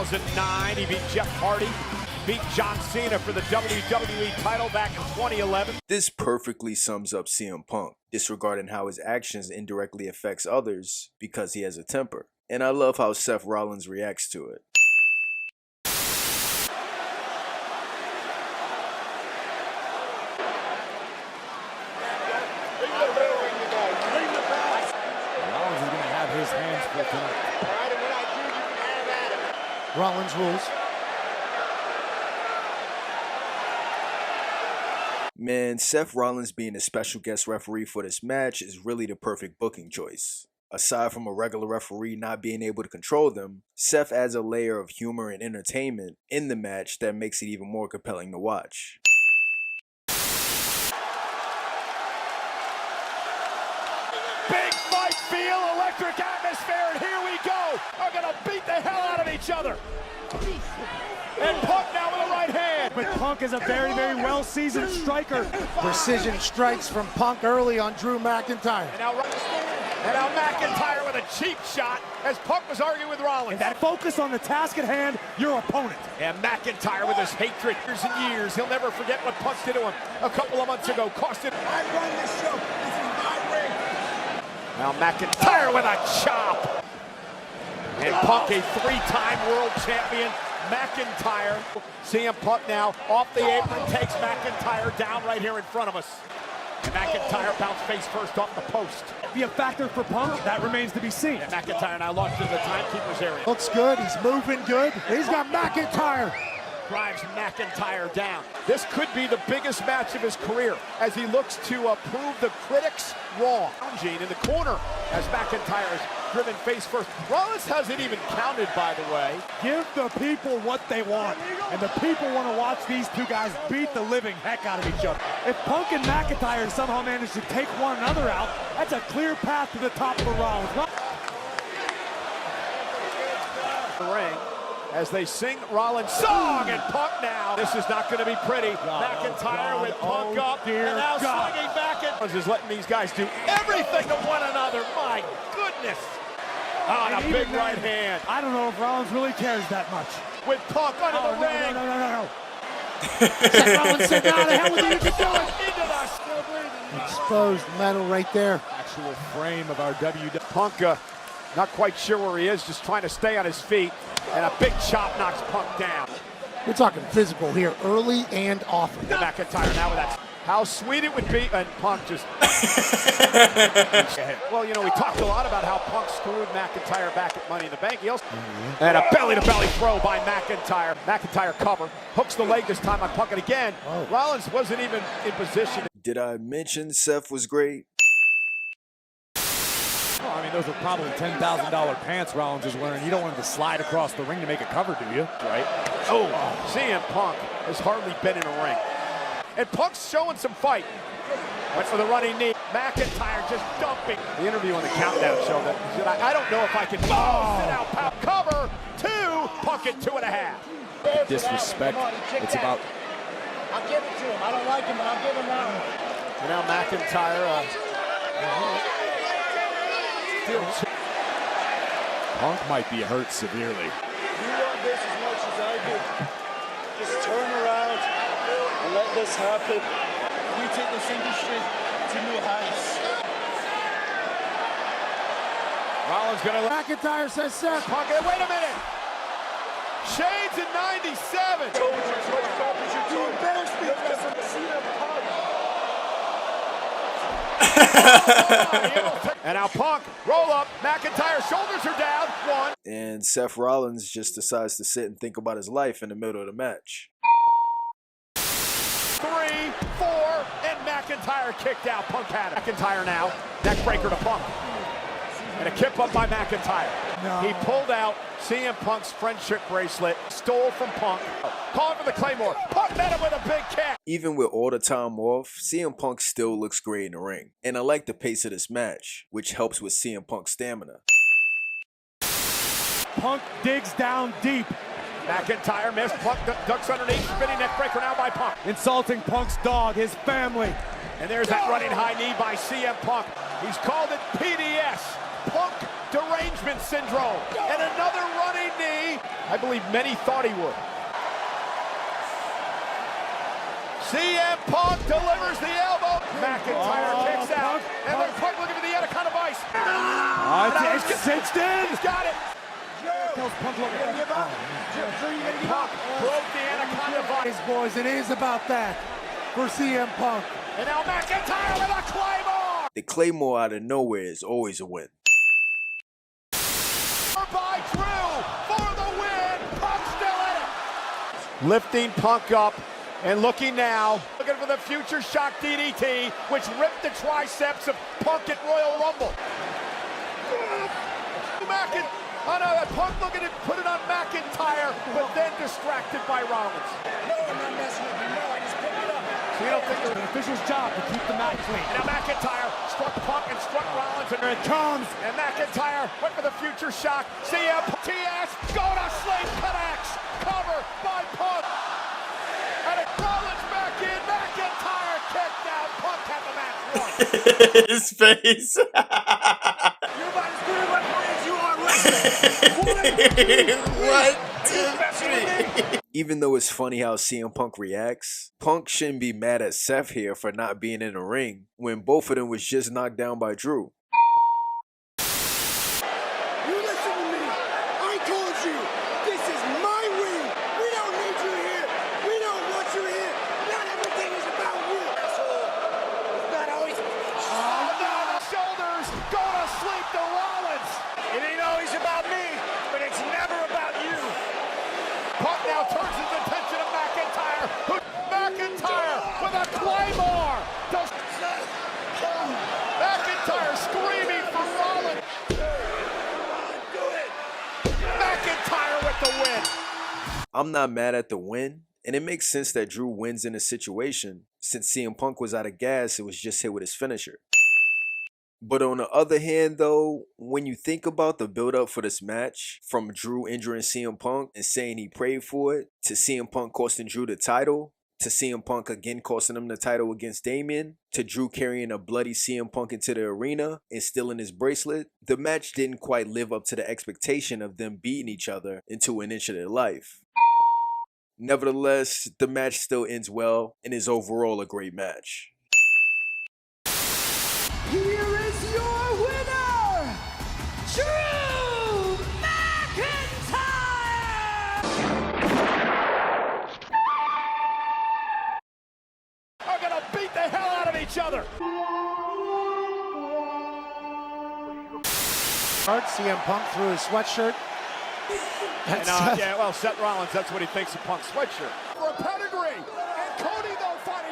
2009, he beat Jeff Hardy, beat John Cena for the WWE title back in 2011. This perfectly sums up CM Punk, disregarding how his actions indirectly affects others because he has a temper. And I love how Seth Rollins reacts to it. Rollins is going to have his hands full tonight. Rollins rules. Man, Seth Rollins being a special guest referee for this match is really the perfect booking choice. Aside from a regular referee not being able to control them, Seth adds a layer of humor and entertainment in the match that makes it even more compelling to watch. Big fight feel, electric atmosphere, and here we go. Are gonna beat the hell out of each other. And Punk now with a right hand. But Punk is a very, very well-seasoned striker. Precision strikes from Punk early on Drew McIntyre. And now McIntyre with a cheap shot as Punk was arguing with Rollins. And that focus on the task at hand, your opponent. And McIntyre with his hatred years and years. He'll never forget what Punk did to him a couple of months ago. Cost him. I run this show. This is my ring. Now McIntyre with a chop. And Punk, a three-time world champion. McIntyre. CM Punk now off the apron, takes McIntyre down right here in front of us. And McIntyre bounced face first off the post. Be a factor for Punk, that remains to be seen. And McIntyre now launched into the timekeeper's area. Looks good. He's moving good. He's got McIntyre. Drives McIntyre down. This could be the biggest match of his career as he looks to prove the critics wrong. Gene in the corner as McIntyre is driven face first. Rollins hasn't even counted, by the way. Give the people what they want. And the people want to watch these two guys beat the living heck out of each other. If Punk and McIntyre somehow manage to take one another out, that's a clear path to the top for Rollins. The ring. As they sing Rollins' song, and Punk now. This is not going to be pretty. McIntyre with Punk up, and now swinging back. Rollins is letting these guys do everything to one another. My goodness. Oh, and a big right hand. I don't know if Rollins really cares that much. With Punk under the ring. No. Seth Rollins said, "No, the hell with you, you can do it." Into the Exposed metal right there. Actual frame of our WWE. Punk, not quite sure where he is, just trying to stay on his feet. And a big chop knocks Punk down. We're talking physical here, early and often. McIntyre now with that. How sweet it would be, and Punk just... Well, you know, we talked a lot about how Punk screwed McIntyre back at Money in the Bank. He also... And a belly-to-belly throw by McIntyre. McIntyre cover, hooks the leg this time on Punk, and again, Rollins wasn't even in position. Did I mention Seth was great? Well, I mean, those are probably $10,000 pants Rollins is wearing. You don't want him to slide across the ring to make a cover, do you? Right? Oh, CM Punk has hardly been in a ring. And Punk's showing some fight. Went for the running knee. McIntyre just dumping. The interview on the Countdown show that he said, I don't know if I can sit out power. Cover, 2, Punk at 2.5. Disrespect. It's about... I'll give it to him. I don't like him, but I'll give him that one. And now McIntyre... Punk might be hurt severely. You want this as much as I do. Just turn around and let this happen. We take this industry to new heights. Rollins gonna... McIntyre says Seth. Punk, wait a minute! Shades in 97! You embarrassed me because I'm CM Punk. And now Punk, roll up, McIntyre, shoulders are down, 1. And Seth Rollins just decides to sit and think about his life in the middle of the match. 3, 4, and McIntyre kicked out. Punk had it. McIntyre now, neck breaker to Punk. And a kip up by McIntyre. No. He pulled out CM Punk's friendship bracelet, stole from Punk, calling for the Claymore. Punk met him with a big kick. Even with all the time off, CM Punk still looks great in the ring. And I like the pace of this match, which helps with CM Punk's stamina. Punk digs down deep. McIntyre missed. Punk ducks underneath. Spinning neck breaker now by Punk. Insulting Punk's dog, his family. And there's that running high knee by CM Punk. He's called it PDS, Punk Derangement Syndrome. And another running knee. I believe many thought he would. CM Punk delivers the elbow. McIntyre kicks out. And then Punk looking for the Anaconda Vice. It's cinched in. He's got it. Punk looking. Punk broke the Anaconda Vice. Boys, it is about that for CM Punk. And now McIntyre with a Claymore. The Claymore out of nowhere is always a win. By Drew for the win. Punk still in it. Lifting Punk up and looking now. Looking for the future shock DDT, which ripped the triceps of Punk at Royal Rumble. Oh no, Punk looking to put it on McIntyre, but then distracted by Rollins. No, I'm not messing with you. No, I just picked it up. So you don't think It's an official's job to keep the mat clean. now McIntyre struck Punk and struck Rollins, and Here it comes. And McIntyre went for the future shock. CM TS, go to sleep, connects, cover by Punk. And it Rollins back in, McIntyre kicked out. Punk had the match won. His face. You're about as good a referee as you are listening. What? Even though it's funny how CM Punk reacts, Punk shouldn't be mad at Seth here for not being in the ring when both of them was just knocked down by Drew. You listen to me. I told you. This is my ring. We don't need you here. We don't want you here. Not everything is about you. Asshole. It's not always. Oh no, the shoulders go to sleep to Rollins. It ain't always about me, but it's never about you. Punk now turns his attention to McIntyre. McIntyre with a Claymore. McIntyre screaming for Rollins. Do it. McIntyre with the win. I'm not mad at the win, and it makes sense that Drew wins in this situation. Since CM Punk was out of gas, it was just hit with his finisher. But on the other hand though, when you think about the build up for this match, from Drew injuring CM Punk and saying he prayed for it, to CM Punk costing Drew the title, to CM Punk again costing him the title against Damien, to Drew carrying a bloody CM Punk into the arena and stealing his bracelet, the match didn't quite live up to the expectation of them beating each other into an inch of their life. Nevertheless, the match still ends well and is overall a great match. Here is your winner, Drew McIntyre! Are gonna beat the hell out of each other. CM Punk threw his sweatshirt. And, yeah, well, Seth Rollins, that's what he thinks of Punk's sweatshirt. For a pedigree, and Cody, though, finally